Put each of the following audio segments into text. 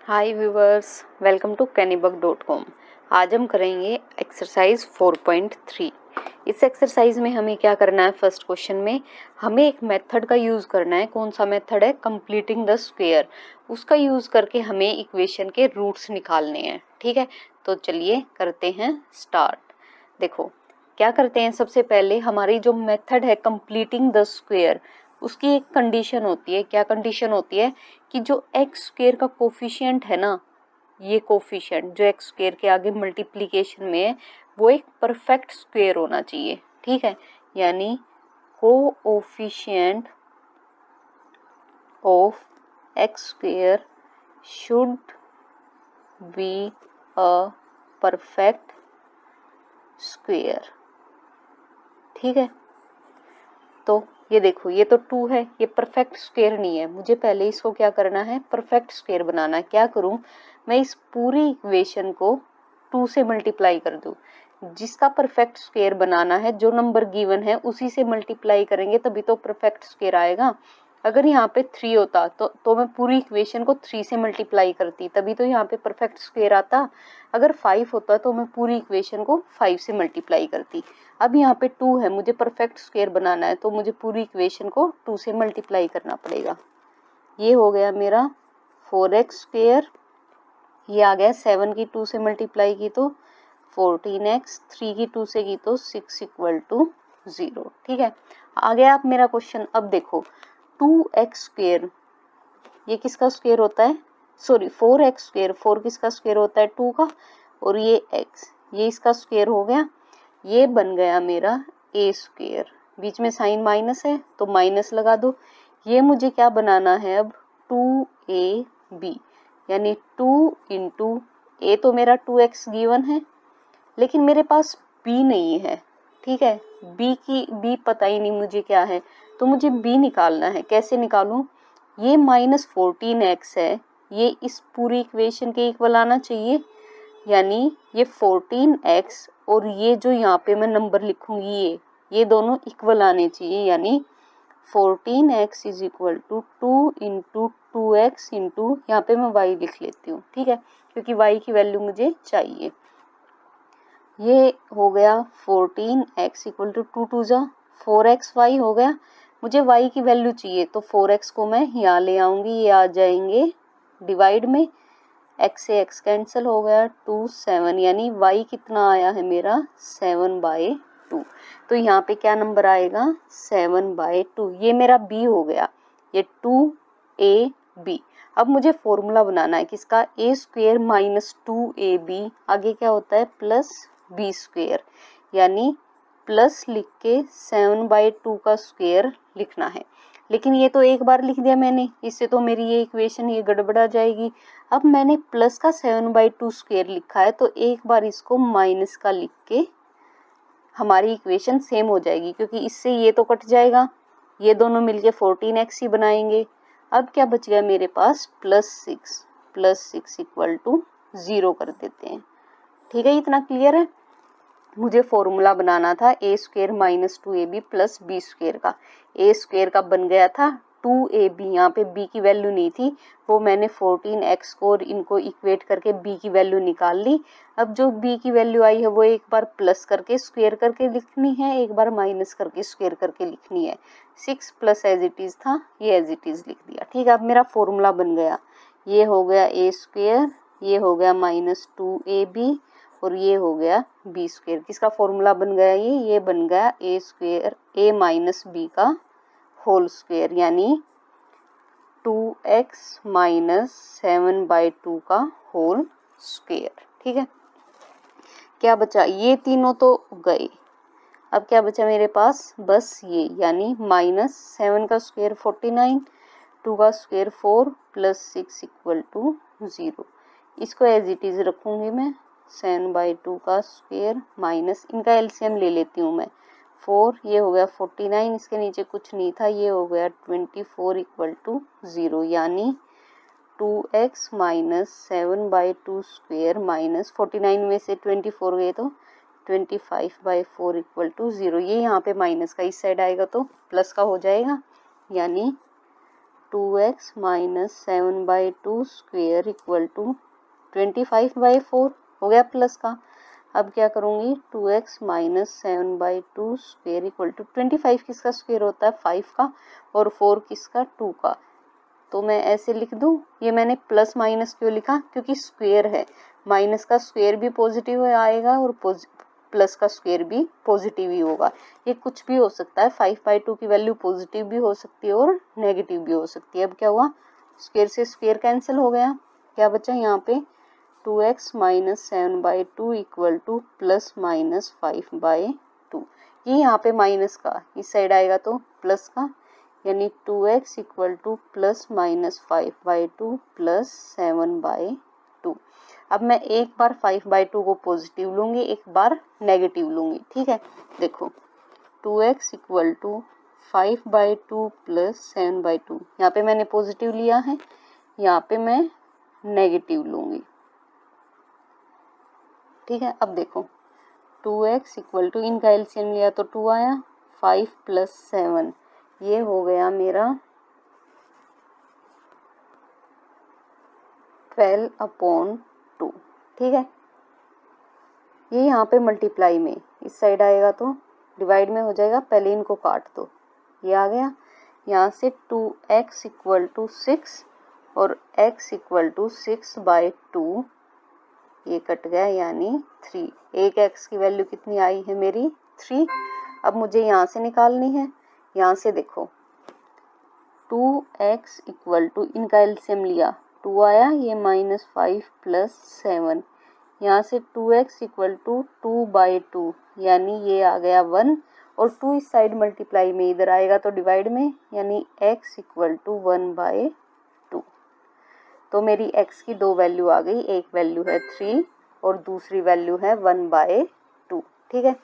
Hi viewers, welcome to cannybuck.com। आज हम करेंगे एक्सरसाइज 4.3। इस एक्सरसाइज में हमें क्या करना है, फर्स्ट क्वेश्चन में हमें एक मेथड का यूज़ करना है। कौन सा मेथड है? Completing the square. उसका यूज़ करके हमें इक्वेशन के रूट्स निकालने हैं। ठीक है, तो चलिए करते हैं स्टार्ट। देखो क्या करते हैं, सबसे पहले हमारी जो मेथड है कंप्लीटिंग द स्क्वायर, उसकी एक कंडीशन होती है। क्या कंडीशन होती है कि जो एक्स स्क्वायर का कोफिशिएंट है ना, ये कोफिशिएंट जो एक्स स्क्वायर के आगे मल्टीप्लिकेशन में है, वो एक परफेक्ट स्क्वायर होना चाहिए। ठीक है, यानी coefficient of x square should be a perfect square. ठीक है, तो ये देखो, ये तो 2 है, ये परफेक्ट स्क्वायर नहीं है। मुझे पहले इसको क्या करना है, परफेक्ट स्क्वायर बनाना है। क्या करूं मैं, इस पूरी इक्वेशन को 2 से मल्टीप्लाई कर दूं। जिसका परफेक्ट स्क्वायर बनाना है, जो नंबर गिवन है उसी से मल्टीप्लाई करेंगे तभी तो परफेक्ट स्क्वायर आएगा। अगर यहाँ पे 3 होता तो मैं पूरी इक्वेशन को 3 से मल्टीप्लाई करती, तभी तो यहाँ पे परफेक्ट स्क्वायर आता। अगर 5 होता तो मैं पूरी इक्वेशन को 5 से मल्टीप्लाई करती। अब यहाँ पे 2 है, मुझे परफेक्ट स्क्वायर बनाना है तो मुझे पूरी इक्वेशन को 2 से मल्टीप्लाई करना पड़ेगा। ये हो गया मेरा 4x स्क्वायर, ये आ गया 7 की 2 से मल्टीप्लाई की तो 14x, 3 की 2 से की तो 6 इक्वल टू 0। ठीक है, आ गया अब मेरा क्वेश्चन। अब देखो 2x स्क्वायर, ये किसका स्क्वायर होता है, सॉरी 4x स्क्वायर, 4 किसका स्क्वायर होता है, 2 का, और ये x, ये इसका स्क्वायर हो गया। ये बन गया मेरा a स्क्वायर, बीच में साइन माइनस है तो माइनस लगा दो। ये मुझे क्या बनाना है अब, 2ab, यानी 2 इंटू ए, तो मेरा 2x गिवन है, लेकिन मेरे पास b नहीं है। ठीक है, b पता ही नहीं मुझे क्या है, तो मुझे b निकालना है। कैसे निकालूं, ये -14x है, ये इस पूरी इक्वेशन के इक्वल आना चाहिए, यानी ये 14x और ये जो यहाँ पे मैं नंबर लिखूंगी ये दोनों इक्वल आने चाहिए, यानी 14x is equal to 2 into 2x into, यहाँ पे मैं y लिख लेती हूँ। ठीक है, क्योंकि y की वैल्यू मुझे चाहिए। ये हो गया 14x इक्वल टू 2 2 जा 4xy हो गया। मुझे y की वैल्यू चाहिए तो 4x को मैं यहाँ ले आऊंगी, ये आ जाएंगे डिवाइड में, x से x कैंसिल हो गया, 2 7, यानी y कितना आया है मेरा 7/2। तो यहाँ पे क्या नंबर आएगा 7/2। ये मेरा b हो गया, ये 2ab। अब मुझे फॉर्मूला बनाना है किसका, a स्क्वायर माइनस 2ab, आगे क्या होता है प्लस b स्क्वायर, यानी प्लस लिख के 7/2 का स्क्वायर लिखना है। लेकिन ये तो एक बार लिख दिया मैंने, इससे तो मेरी ये इक्वेशन ये गड़बड़ा जाएगी। अब मैंने प्लस का 7/2 स्क्वायर लिखा है, तो एक बार इसको माइनस का लिख के हमारी इक्वेशन सेम हो जाएगी, क्योंकि इससे ये तो कट जाएगा, ये दोनों मिलके 14x ही बनाएंगे। अब क्या बच गया मेरे पास, +6 इक्वल टू 0 कर देते हैं। ठीक है, इतना क्लियर है। मुझे फॉर्मूला बनाना था a square minus 2ab plus b square का। a स्क्वायर का बन गया था 2ab, यहाँ पे b की वैल्यू नहीं थी, वो मैंने 14x को और इनको इक्वेट करके b की वैल्यू निकाल ली। अब जो b की वैल्यू आई है वो एक बार प्लस करके स्क्वायर करके लिखनी है, एक बार माइनस करके स्क्वायर करके लिखनी है। 6 प्लस एज इट इज था, ये एज इट इज लिख दिया। ठीक है, अब मेरा फॉर्मूला बन गया, ये हो गया a स्क्वायर, ये हो गया -2ab और ये हो गया b स्क्वायर। किसका फॉर्मूला बन गया, ये बन गया a square a minus b का होल स्क्वायर, यानी 2x माइनस 7/2 का होल स्क्वायर। ठीक है, क्या बचा, ये तीनों तो गए, अब क्या बचा मेरे पास, बस ये, यानी -7 का स्क्वायर 49, 2 का स्क्वायर 4 प्लस 6 इक्वल टू 0। इसको एज इट इज रखूंगी मैं, 7/2 का स्क्वायर माइनस, इनका एलसीएम ले लेती हूँ मैं, 4, ये हो गया 49, इसके नीचे कुछ नहीं था, ये हो गया 24 इक्वल टू 0, यानी 2x माइनस 7/2 स्क्वायर माइनस 49 में से 24 गए तो 25/4 इक्वल टू 0। ये यहाँ पे माइनस का इस साइड आएगा तो प्लस का हो जाएगा, यानी 2x minus 7/2 square equal to 25/4 हो गया प्लस का। अब क्या करूँगी 2x minus 7/2 square equal to 25 किसका स्क्वेयर होता है 5 का और 4 किसका 2 का। तो मैं ऐसे लिख दूँ, ये मैंने प्लस माइनस क्यों लिखा क्योंकि स्क्वेयर है, माइनस का स्क्वेयर भी पॉजिटिव आएगा और प्लस का स्क्वेयर भी पॉजिटिव ही होगा। ये कुछ भी हो सकता है, 5/2 की वैल्यू पॉजिटिव भी हो सकती है और नेगेटिव भी हो सकती है। अब क्या हुआ स्क्वेयर से स्क्वेयर कैंसिल हो गया, क्या बचा यहाँ पे 2x minus 7/2 equal two plus minus 5/2। ये यहाँ पे माइनस का इस साइड आएगा तो प्लस का, यानी 2x equal two plus minus 5/2 plus 7/2। अब मैं एक बार 5/2 को पॉजिटिव लूंगी, एक बार नेगेटिव लूंगी, ठीक है। देखो 2x इक्वल टू 5/2 प्लस 7/2, यहाँ पे मैंने पॉजिटिव लिया है, यहाँ पे मैं नेगेटिव लूंगी, ठीक है। अब देखो 2x इक्वल टू इनका एलसीएम लिया तो 2 आया, 5 प्लस 7 ये हो गया मेरा 12/2, ठीक है। ये यहाँ पे मल्टीप्लाई में इस साइड आएगा तो डिवाइड में हो जाएगा, पहले इनको काट दो, ये आ गया। यहाँ से 2x इक्वल टू 6 और x इक्वल टू 6/2 ये कट गया यानी 3। एक x की वैल्यू कितनी आई है मेरी 3। अब मुझे यहाँ से निकालनी है, यहाँ से देखो 2x इक्वल टू इनका एलसीएम लिया 2 आया, ये माइनस 5 प्लस 7, यहाँ से 2x इक्वल टू 2/2 यानी ये आ गया 1 और 2 इस साइड मल्टीप्लाई में इधर आएगा तो डिवाइड में, यानी x इक्वल टू 1/2। तो मेरी x की दो वैल्यू आ गई, एक वैल्यू है 3 और दूसरी वैल्यू है 1/2, ठीक है।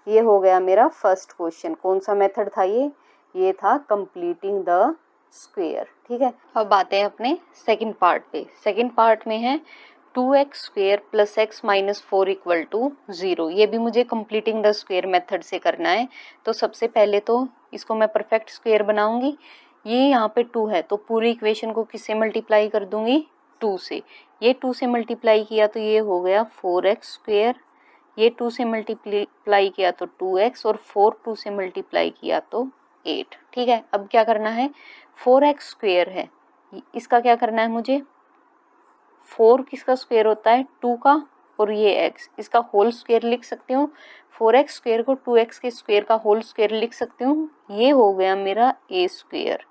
ये हो गया मेरा फर्स्ट क्वेश्चन। कौन सा मेथड था ये था कंप्लीटिंग द स्क्वेयर, ठीक है। अब आते हैं अपने सेकंड पार्ट पे। सेकंड पार्ट में है 2x square plus x minus 4 equal to 0। ये भी मुझे कंप्लीटिंग द स्क्वेयर मेथड से करना है। तो सबसे पहले तो इसको मैं परफेक्ट स्क्वेयर बनाऊंगी। ये यहाँ पे 2 है तो पूरी इक्वेशन को किससे मल्टीप्लाई कर दूंगी 2 से। ये 2 से मल्टीप्लाई किया तो ये हो गया 4x स्क्वेयर, ये 2 से मल्टीप्लाई किया तो 2x और 4 2 से मल्टीप्लाई किया तो 8, ठीक है। अब क्या करना है 4x स्क्वेयर है, इसका क्या करना है मुझे 4 किसका स्क्वेयर होता है 2 का और ये x, इसका होल स्क्वेयर लिख सकती हूँ। 4x स्क्वेयर को 2x के स्क्वेयर का होल स्क्वेयर लिख सकती हूँ। ये हो गया मेरा a स्क्वेयर।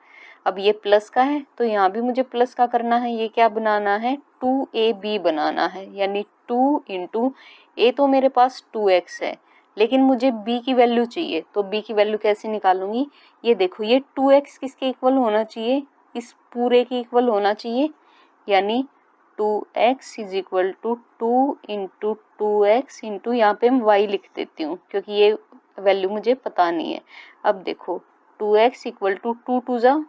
अब ये प्लस का है तो यहाँ भी मुझे प्लस का करना है, ये क्या बनाना है 2ab बनाना है, यानी 2 इंटू a तो मेरे पास 2x है लेकिन मुझे b की वैल्यू चाहिए, तो b की वैल्यू कैसे निकालूंगी। ये देखो ये 2x किसके इक्वल होना चाहिए, इस पूरे के इक्वल होना चाहिए, यानी 2x is equal to 2 into 2x into यहाँ पे मैं y लिख देती हूँ क्योंकि ये वैल्यू मुझे पता नहीं है। अब देखो 2x इक्वल टू 2 2 जा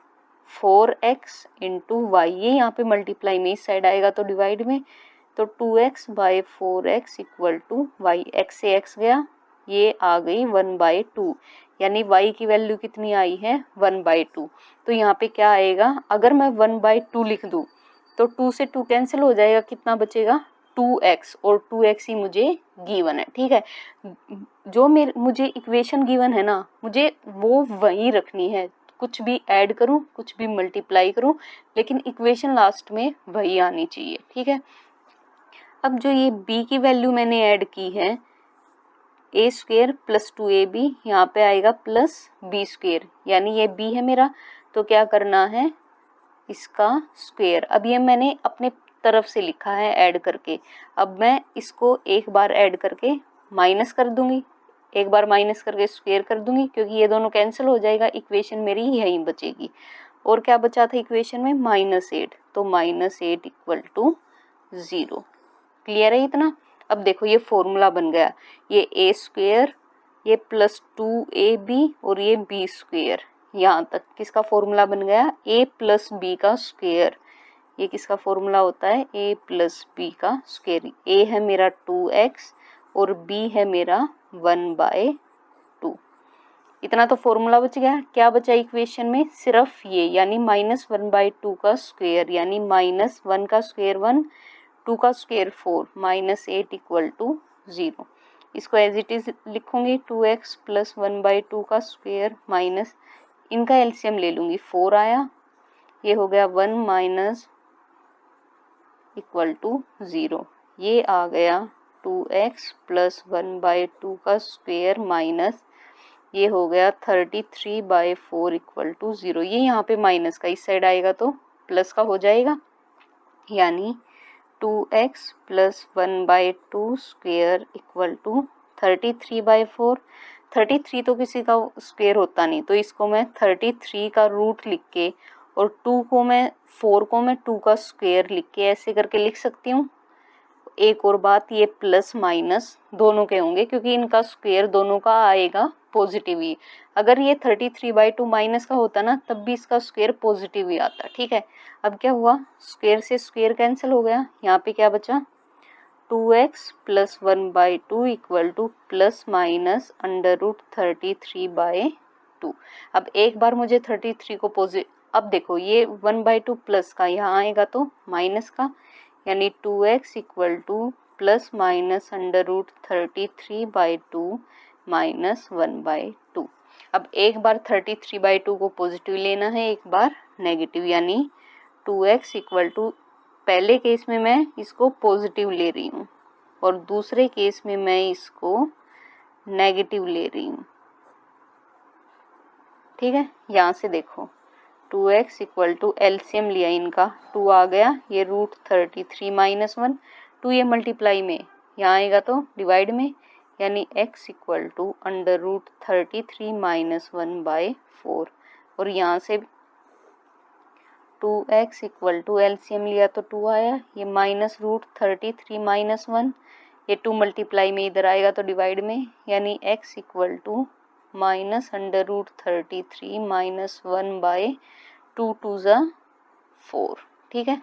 4x इंटू y, ये यहाँ पे मल्टीप्लाई में इस साइड आएगा तो डिवाइड में, तो 2x by 4x equal to y, x से x गया, ये आ गई 1/2, यानी y की वैल्यू कितनी आई है 1/2। तो यहाँ पे क्या आएगा, अगर मैं 1/2 लिख दूँ तो 2 से 2 कैंसिल हो जाएगा, कितना बचेगा 2x और 2x ही मुझे गिवन है, ठीक है। जो मुझे इक्वेशन गिवन है ना मुझे वो वही रखनी है, कुछ भी ऐड करूं कुछ भी मल्टीप्लाई करूं लेकिन इक्वेशन लास्ट में वही आनी चाहिए, ठीक है। अब जो ये b की वैल्यू मैंने ऐड की है a स्क्वेयर प्लस 2ab, यहाँ पे आएगा प्लस b स्क्वेयर, यानी ये b है मेरा, तो क्या करना है इसका स्क्वेयर। अब ये मैंने अपने तरफ से लिखा है ऐड करके, अब मैं इसको एक बार ऐड करके माइनस कर दूंगी, एक बार माइनस करके स्क्वेयर कर दूंगी क्योंकि ये दोनों कैंसिल हो जाएगा, इक्वेशन मेरी यहीं बचेगी। और क्या बचा था इक्वेशन में -8, तो -8 इक्वल टू 0। क्लियर है इतना। अब देखो ये फॉर्मूला बन गया, ये a स्क्वेयर ये प्लस 2ab और ये b स्क्वेयर, यहाँ तक किसका फॉर्मूला बन गया a प्लस बी का स्क्वेयर। ये किसका फॉर्मूला होता है a प्लस बी का स्क्वेयर। a है मेरा 2x और b है मेरा 1/2। इतना तो फॉर्मूला बच गया। क्या बचा इक्वेशन में? सिर्फ ये, यानी -1/2 का स्क्वायर, यानी -1 का स्क्वायर 1, 2 का स्क्वायर 4, -8 = 0। इसको एज इट इज लिखूंगी 2x + 1/2 का स्क्वायर माइनस, इनका एलसीएम ले लूंगी, 4 आया, ये हो गया 1 माइनस = 0। ये आ गया 2x + 1/2 का स्क्वायर माइनस, ये हो गया 33/4 = 0। ये यहाँ पे माइनस का इस साइड आएगा तो प्लस का हो जाएगा, यानी 2x + 1/2 स्क्वायर = 33/4। 33 तो किसी का स्क्वायर होता नहीं, तो इसको मैं 33 का रूट लिख के और 4 को मैं 2 का स्क्वायर लिख के ऐसे करके लिख सकती हूँ। एक और बात, ये प्लस माइनस दोनों के होंगे क्योंकि इनका स्क्वायर दोनों का आएगा पॉजिटिव ही। अगर ये 33/2 माइनस का होता ना तब भी इसका स्क्वायर पॉजिटिव ही आता। ठीक है, अब क्या हुआ, स्क्वायर से स्क्वायर कैंसिल हो गया, यहाँ पे क्या बचा, 2x + 1/2 = ±√33/2। अब एक बार मुझे 33 को पॉजिटिव, अब देखो ये 1/2 प्लस का यहाँ आएगा तो माइनस का, यानी 2x = ±√33/2 -1/2। अब एक बार 33/2 को पॉजिटिव लेना है, एक बार नेगेटिव, यानी 2x = पहले केस में मैं इसको पॉजिटिव ले रही हूँ और दूसरे केस में मैं इसको नेगेटिव ले रही हूँ। ठीक है, यहाँ से देखो 2x = एलसीएम लिया इनका, 2 आ गया, ये √33 - 1, 2 ये मल्टीप्लाई में यहाँ आएगा तो डिवाइड में, यानी x = √33 - 1/4। और यहाँ से 2x = एलसीएम लिया तो 2 आया, ये -√33 - 1, ये 2 मल्टीप्लाई में इधर आएगा तो डिवाइड में, यानी x = -√33 - 1/2 2 = 4। ठीक है,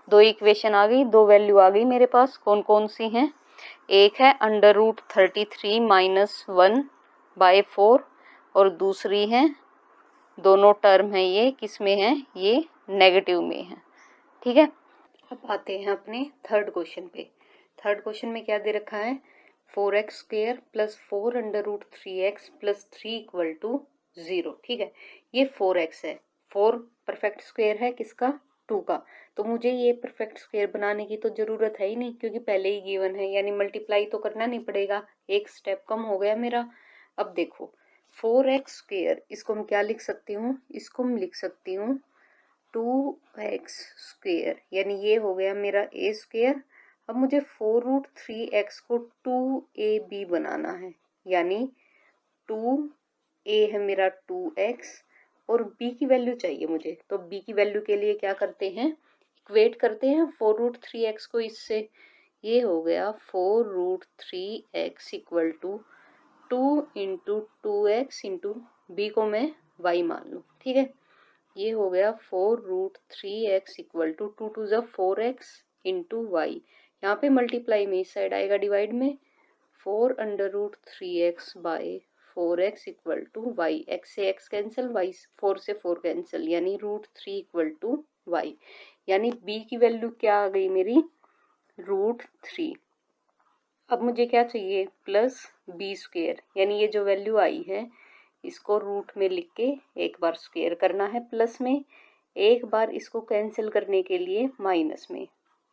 दो इक्वेशन आ गई, दो वैल्यू आ गई मेरे पास। कौन कौन सी हैं? एक है √33 - 1/4 और दूसरी है, दोनों टर्म है ये किस में है, ये नेगेटिव में है। ठीक है, अब आते हैं अपने थर्ड क्वेश्चन पे। थर्ड क्वेश्चन में क्या दे रखा है, 4x² + 4√3x + 3 = 0। ठीक है, ये 4x है, 4 परफेक्ट स्क्वायर है किसका, 2 का, तो मुझे ये परफेक्ट स्क्वायर बनाने की तो जरूरत है ही नहीं क्योंकि पहले ही गिवन है, यानी मल्टीप्लाई तो करना नहीं पड़ेगा, एक स्टेप कम हो गया मेरा। अब देखो 4x², इसको मैं क्या लिख सकती हूँ, इसको मैं लिख सकती हूँ 2x², यानी ये हो गया मेरा a²। अब मुझे 4√3x को 2ab बनाना है, यानी 2a है मेरा 2x और b की वैल्यू चाहिए मुझे, तो b की वैल्यू के लिए क्या करते हैं, इक्वेट करते हैं 4√3x को इससे, ये हो गया 4√3x = 2 × 2x × b को मैं y मान लूँ। ठीक है, ये हो गया 4√3x = 2 2 = 4x × y, यहाँ पे मल्टीप्लाई में इस साइड आएगा डिवाइड में, 4√3x / 4x = y, x से x कैंसिल, y 4 से 4 कैंसिल, यानी √3 = y, यानी b की वैल्यू क्या आ गई मेरी, √3। अब मुझे क्या चाहिए, प्लस b², यानी ये जो वैल्यू आई है इसको रूट में लिख के एक बार स्क्वायर करना है प्लस में, एक बार इसको कैंसिल करने के लिए माइनस में,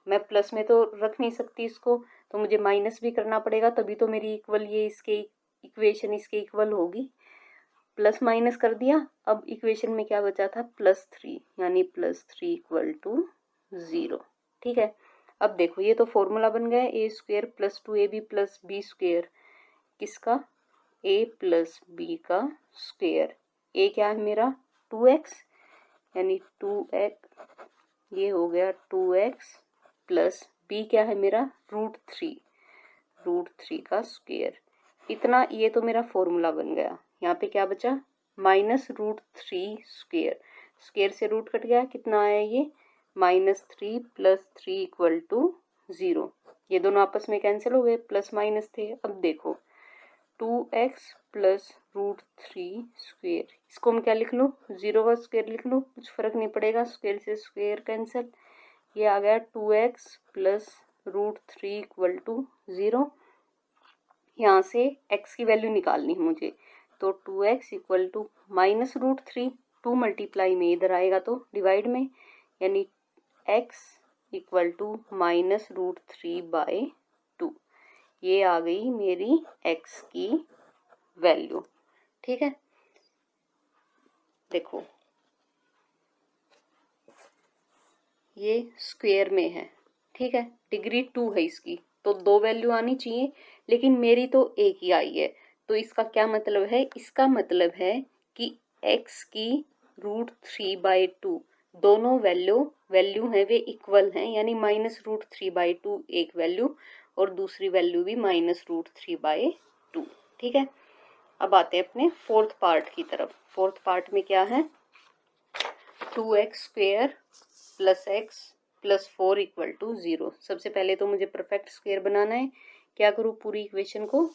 मैं प्लस में तो रख नहीं सकती इसको, तो मुझे माइनस भी करना पड़ेगा, तभी तो मेरी इक्वल ये इसके इक्वेशन इसके इक्वल होगी। प्लस माइनस कर दिया, अब इक्वेशन में क्या बचा था, +3, यानी +3 = 0। ठीक है, अब देखो ये तो फॉर्मूला बन गया, a² + 2ab + b² किसका, a + b का स्क्वायर। a क्या है मेरा 2x, यानी 2x, ये हो गया 2x प्लस b क्या है मेरा √3 का स्क्वायर। इतना, ये तो मेरा फॉर्मूला बन गया। यहाँ पे क्या बचा, -√3 स्क्वायर, स्क्वायर से रूट कट गया, कितना आया ये, -3 + 3 = 0। ये दोनों आपस में कैंसिल हो गए, प्लस माइनस थे। अब देखो 2x प्लस रूट 3 स्क्वेयर, इसको मैं क्या लिख लूँ, 0 का स्क्वेयर लिख लूँ, कुछ फर्क नहीं पड़ेगा, स्क्वेयर से स्क्वेयर कैंसिल। ये आ गया 2x plus root 3 equal to 0। यहाँ से x की वैल्यू निकालनी है मुझे, तो 2x equal to minus root 3, 2 multiply में इधर आएगा तो डिवाइड में, यानी x equal to minus root 3 by 2। ये आ गई मेरी x की वैल्यू। ठीक है, देखो ये स्क्वायर में है, ठीक है, डिग्री 2 है इसकी, तो 2 वैल्यू आनी चाहिए, लेकिन मेरी तो एक ही आई है। तो इसका क्या मतलब है, इसका मतलब है कि x की रूट 3 बाई 2 दोनों वैल्यू हैं वे इक्वल हैं, यानी माइनस रूट 3 बाई 2 एक वैल्यू और दूसरी वैल्यू भी माइनस रूट 3 बाई 2। ठीक है, अब आते हैं अपने फोर्थ पार्ट की तरफ। फोर्थ पार्ट में क्या है, 2x square plus X plus 4 equal to 0। सबसे पहले तो मुझे परफेक्ट स्क्वेयर बनाना है। क्या करूँ, पूरी इक्वेशन को,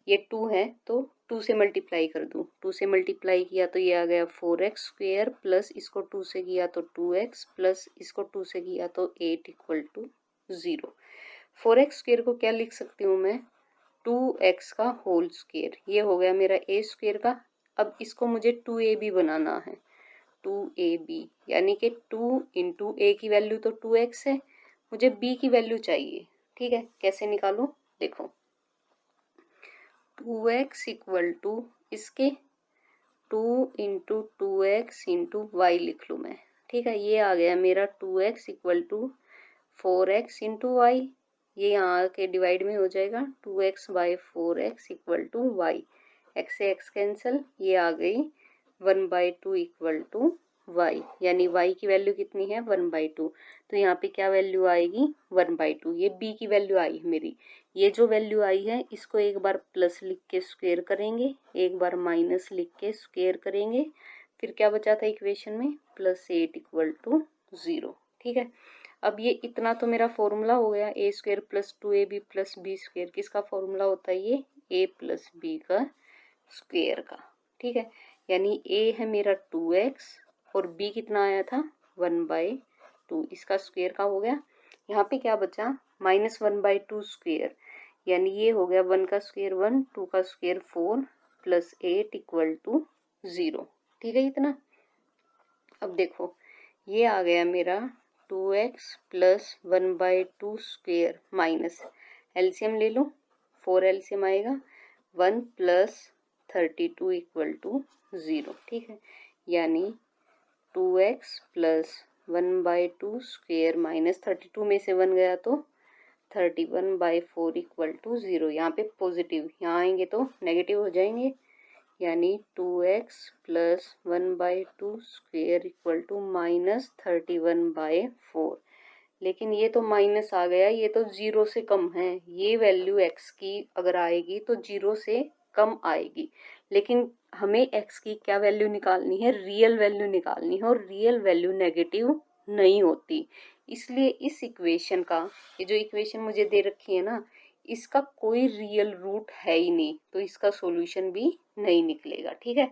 ये 2 है तो 2 से मल्टीप्लाई कर दूँ, 2 से मल्टीप्लाई किया तो ये आ गया 4x स्क्वेयर प्लस इसको 2 से किया तो 2x प्लस इसको 2 से किया तो 8 इक्वल टू 0। 4x स्क्वेयर को क्या लिख सकती हूँ मैं, 2x का होल स्क्वेयर, ये हो गया मेरा a स्क्वेयर का। अब इसको मुझे 2ab बनाना है, 2ab, यानी कि 2 इंटू ए की वैल्यू तो 2x है, मुझे b की वैल्यू चाहिए। ठीक है, कैसे निकालूं, देखो 2x इक्वल टू इसके 2 इंटू 2x इंटू वाई लिख लूँ मैं। ठीक है, ये आ गया मेरा 2x equal to 4x into Y, ये यहाँ आके डिवाइड में हो जाएगा, 2x by 4x equal to Y, x से x कैंसिल, ये आ गई 1/2 इक्वल टू y, यानी y की वैल्यू कितनी है 1/2, तो यहाँ पे क्या वैल्यू आएगी 1/2। ये b की वैल्यू आई है मेरी, ये जो वैल्यू आई है इसको एक बार प्लस लिख के स्क्वेयर करेंगे, एक बार माइनस लिख के स्क्वेयर करेंगे, फिर क्या बचा था इक्वेशन में, प्लस 8 इक्वल टू 0। ठीक है, अब ये इतना तो मेरा फॉर्मूला हो गया, A square plus 2ab plus B square, किसका फॉर्मूला होता है ये, a प्लस बी का स्क्वेयर का। ठीक है, यानी a है मेरा 2x और b कितना आया था 1/2, इसका स्क्वेयर का हो गया। यहाँ पे क्या बचा, -1/2 स्क्वेयर, यानी ये हो गया 1 का स्क्वेयर 1, 2 का स्क्वेयर 4 प्लस 8 इक्वल टू 0। ठीक है इतना। अब देखो ये आ गया मेरा 2x plus 1/2 square minus, LCM ले लो, 4 एलसीएम आएगा, 1 प्लस 32 इक्वल टू 0। ठीक है, यानी 2x प्लस 1/2 स्क्वेयर माइनस 32 में से 1 गया तो 31/4 इक्वल टू 0। यहाँ पे पॉजिटिव, यहाँ आएंगे तो नेगेटिव हो जाएंगे, यानी 2x plus 1/2 square equal to minus 31/4। लेकिन ये तो माइनस आ गया, ये तो 0 से कम है, ये वैल्यू x की अगर आएगी तो 0 से कम आएगी, लेकिन हमें x की क्या वैल्यू निकालनी है, रियल वैल्यू निकालनी है, और रियल वैल्यू नेगेटिव नहीं होती। इसलिए इस इक्वेशन का, ये जो इक्वेशन मुझे दे रखी है ना, इसका कोई रियल रूट है ही नहीं, तो इसका सॉल्यूशन भी नहीं निकलेगा। ठीक है,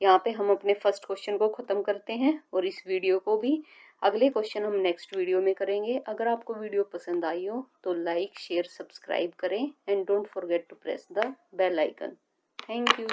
यहाँ पे हम अपने फर्स्ट क्वेश्चन को ख़त्म करते हैं और इस वीडियो को भी, अगले क्वेश्चन हम नेक्स्ट वीडियो में करेंगे। अगर आपको वीडियो पसंद आई हो तो लाइक शेयर सब्सक्राइब करें and don't forget to press the bell icon. Thank you.